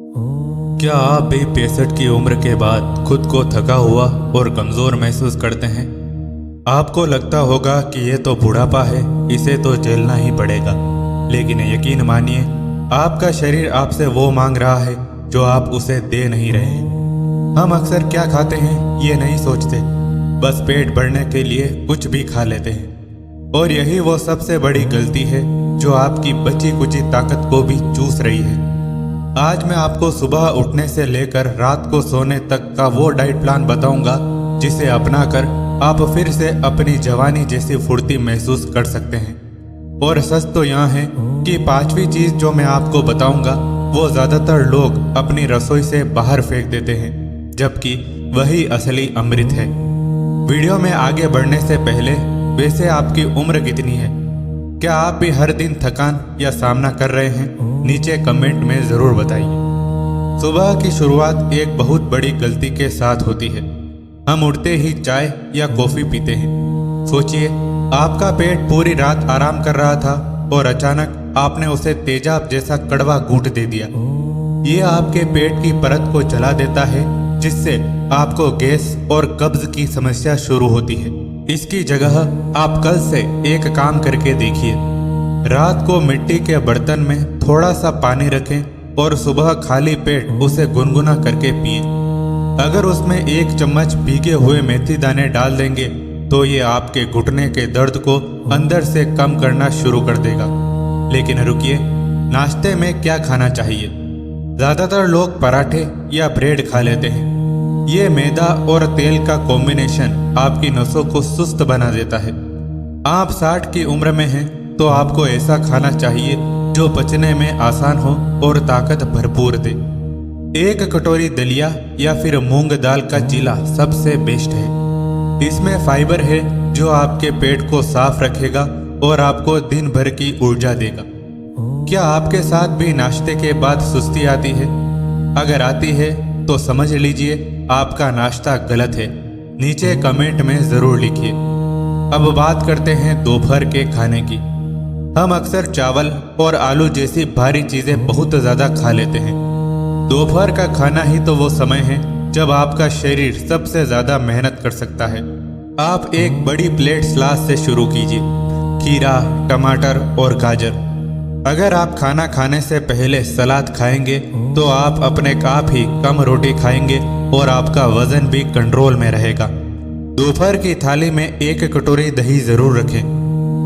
क्या आप भी 65 की उम्र के बाद खुद को थका हुआ और कमज़ोर महसूस करते हैं? आपको लगता होगा कि ये तो बुढ़ापा है, इसे तो झेलना ही पड़ेगा। लेकिन यकीन मानिए, आपका शरीर आपसे वो मांग रहा है जो आप उसे दे नहीं रहे हैं। हम अक्सर क्या खाते हैं ये नहीं सोचते, बस पेट भरने के लिए कुछ भी खा लेते हैं। और यही वो सबसे बड़ी गलती है जो आपकी बची कुची ताकत को भी चूस रही है। आज मैं आपको सुबह उठने से लेकर रात को सोने तक का वो डाइट प्लान बताऊंगा जिसे अपनाकर आप फिर से अपनी जवानी जैसी फुर्ती महसूस कर सकते हैं। और सच तो यहाँ है कि पांचवी चीज जो मैं आपको बताऊंगा वो ज्यादातर लोग अपनी रसोई से बाहर फेंक देते हैं, जबकि वही असली अमृत है। वीडियो में आगे बढ़ने से पहले, वैसे आपकी उम्र कितनी है? क्या आप भी हर दिन थकान या सामना कर रहे हैं? नीचे कमेंट में जरूर बताइए। सुबह की शुरुआत एक बहुत बड़ी गलती के साथ होती है। हम उठते ही चाय या कॉफी पीते हैं। सोचिए, आपका पेट पूरी रात आराम कर रहा था और अचानक आपने उसे तेजाब जैसा कड़वा घूंट दे दिया। ये आपके पेट की परत को जला देता है, जिससे आपको गैस और कब्ज की समस्या शुरू होती है। इसकी जगह आप कल से एक काम करके देखिए। रात को मिट्टी के बर्तन में थोड़ा सा पानी रखें और सुबह खाली पेट उसे गुनगुना करके पिए। अगर उसमें 1 चम्मच भीगे हुए मेथी दाने डाल देंगे तो ये आपके घुटने के दर्द को अंदर से कम करना शुरू कर देगा। लेकिन रुकिए, नाश्ते में क्या खाना चाहिए? ज्यादातर लोग पराठे या ब्रेड खा लेते हैं। ये मैदा और तेल का कॉम्बिनेशन आपकी नसों को सुस्त बना देता है। आप 60 की उम्र में हैं तो आपको ऐसा खाना चाहिए जो पचने में आसान हो और ताकत भरपूर दे। 1 कटोरी दलिया या फिर मूंग दाल का चीला सबसे बेस्ट है। इसमें फाइबर है जो आपके पेट को साफ रखेगा और आपको दिन भर की ऊर्जा देगा। क्या आपके साथ भी नाश्ते के बाद सुस्ती आती है? अगर आती है तो समझ लीजिए आपका नाश्ता गलत है। नीचे कमेंट में जरूर लिखिए। अब बात करते हैं दोपहर के खाने की। हम अक्सर चावल और आलू जैसी भारी चीजें बहुत ज्यादा खा लेते हैं। दोपहर का खाना ही तो वो समय है जब आपका शरीर सबसे ज्यादा मेहनत कर सकता है। आप एक बड़ी प्लेट सलाद से शुरू कीजिए, खीरा, टमाटर और गाजर। अगर आप खाना खाने से पहले सलाद खाएंगे तो आप अपने आप ही कम रोटी खाएंगे और आपका वजन भी कंट्रोल में रहेगा। दोपहर की थाली में 1 कटोरी दही जरूर रखें।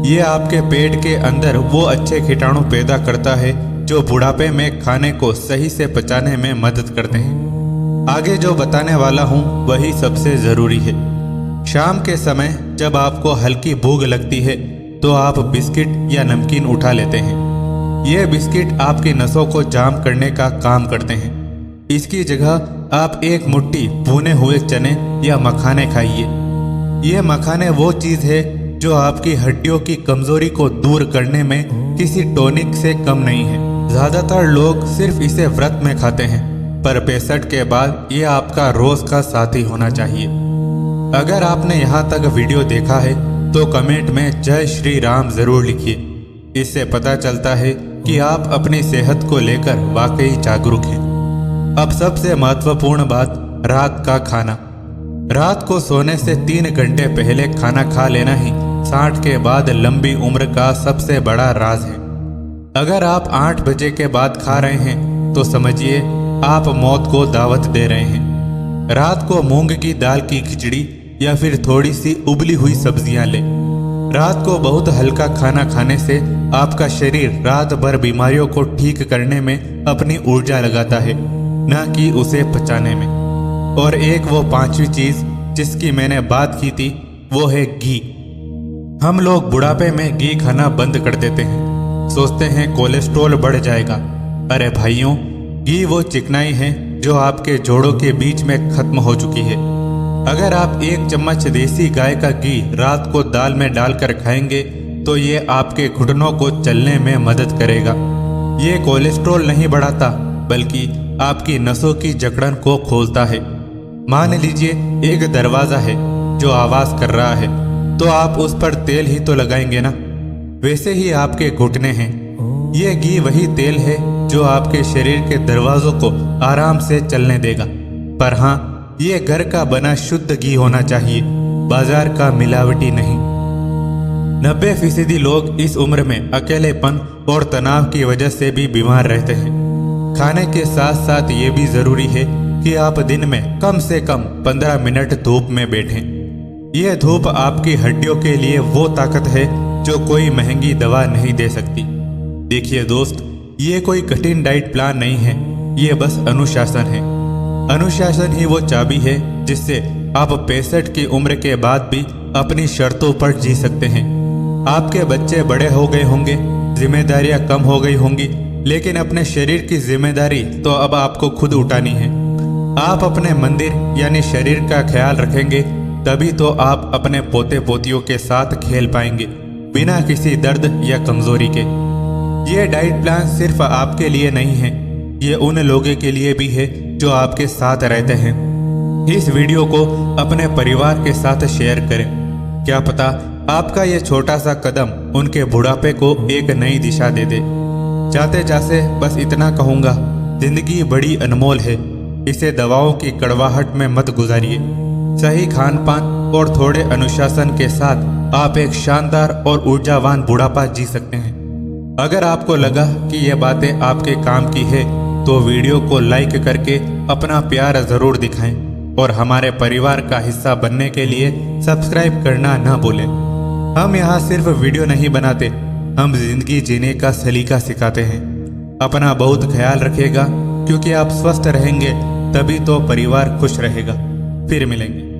ये आपके पेट के अंदर वो अच्छे कीटाणु पैदा करता है जो बुढ़ापे में खाने को सही से पचाने में मदद करते हैं। आगे जो बताने वाला हूँ वही सबसे जरूरी है। शाम के समय जब आपको हल्की भूख लगती है तो आप बिस्किट या नमकीन उठा लेते हैं। ये बिस्किट आपकी नसों को जाम करने का काम करते हैं। इसकी जगह आप 1 मुट्ठी भुने हुए चने या मखाने खाइए। ये मखाने वो चीज है जो आपकी हड्डियों की कमजोरी को दूर करने में किसी टॉनिक से कम नहीं है। ज्यादातर लोग सिर्फ इसे व्रत में खाते हैं, पर 65 के बाद ये आपका रोज का साथी होना चाहिए। अगर आपने यहाँ तक वीडियो देखा है तो कमेंट में जय श्री राम जरूर लिखिए। इससे पता चलता है कि आप अपनी सेहत को लेकर वाकई जागरूक हैं। अब सबसे महत्वपूर्ण बात, रात का खाना। रात को सोने से 3 घंटे पहले खाना खा लेना ही 60 के बाद लंबी उम्र का सबसे बड़ा राज है। अगर आप 8 बजे के बाद खा रहे हैं तो समझिए आप मौत को दावत दे रहे हैं। रात को मूंग की दाल की खिचड़ी या फिर थोड़ी सी उबली हुई सब्जियां लें। रात को बहुत हल्का खाना खाने से आपका शरीर रात भर बीमारियों को ठीक करने में अपनी ऊर्जा लगाता है, न कि उसे पचाने में। और एक वो 5वीं चीज जिसकी मैंने बात की थी वो है घी। हम लोग बुढ़ापे में घी खाना बंद कर देते हैं, सोचते हैं कोलेस्ट्रॉल बढ़ जाएगा। अरे भाइयों, घी वो चिकनाई है जो आपके जोड़ों के बीच में खत्म हो चुकी है। अगर आप 1 चम्मच देसी गाय का घी रात को दाल में डालकर खाएंगे तो ये आपके घुटनों को चलने में मदद करेगा। ये कोलेस्ट्रॉल नहीं बढ़ाता बल्कि आपकी नसों की जकड़न को खोलता है। मान लीजिए एक दरवाजा है जो आवाज कर रहा है, तो आप उस पर तेल ही तो लगाएंगे ना। वैसे ही आपके घुटने हैं। ये घी वही तेल है जो आपके शरीर के दरवाजों को आराम से चलने देगा। पर हाँ, ये घर का बना शुद्ध घी होना चाहिए, बाजार का मिलावटी नहीं। 90% लोग इस उम्र में अकेलेपन और तनाव की वजह से भी बीमार रहते हैं। खाने के साथ साथ ये भी जरूरी है कि आप दिन में कम से कम 15 मिनट धूप में बैठें। यह धूप आपकी हड्डियों के लिए वो ताकत है जो कोई महंगी दवा नहीं दे सकती। देखिए दोस्त, ये कोई कठिन डाइट प्लान नहीं है, ये बस अनुशासन है। अनुशासन ही वो चाबी है जिससे आप 65 की उम्र के बाद भी अपनी शर्तों पर जी सकते हैं। आपके बच्चे बड़े हो गए होंगे, जिम्मेदारियां कम हो गई होंगी, लेकिन अपने शरीर की जिम्मेदारी तो अब आपको खुद उठानी है। आप अपने मंदिर यानी शरीर का ख्याल रखेंगे तभी तो आप अपने पोते पोतियों के साथ खेल पाएंगे बिना किसी दर्द या कमजोरी के। ये डाइट प्लान सिर्फ आपके लिए नहीं है, ये उन लोगों के लिए भी है जो आपके साथ रहते हैं। इस वीडियो को अपने परिवार के साथ शेयर करें। क्या पता आपका ये छोटा सा कदम उनके बुढ़ापे को एक नई दिशा दे दे। जाते जाते बस इतना कहूँगा, जिंदगी बड़ी अनमोल है, इसे दवाओं की कड़वाहट में मत गुजारिए। सही खान पान और थोड़े अनुशासन के साथ आप एक शानदार और ऊर्जावान बुढ़ापा जी सकते हैं। अगर आपको लगा कि ये बातें आपके काम की है तो वीडियो को लाइक करके अपना प्यार जरूर दिखाएं और हमारे परिवार का हिस्सा बनने के लिए सब्सक्राइब करना ना भूलें। हम यहाँ सिर्फ वीडियो नहीं बनाते, हम जिंदगी जीने का सलीका सिखाते हैं। अपना बहुत ख्याल रखिएगा, क्योंकि आप स्वस्थ रहेंगे तभी तो परिवार खुश रहेगा। फिर मिलेंगे।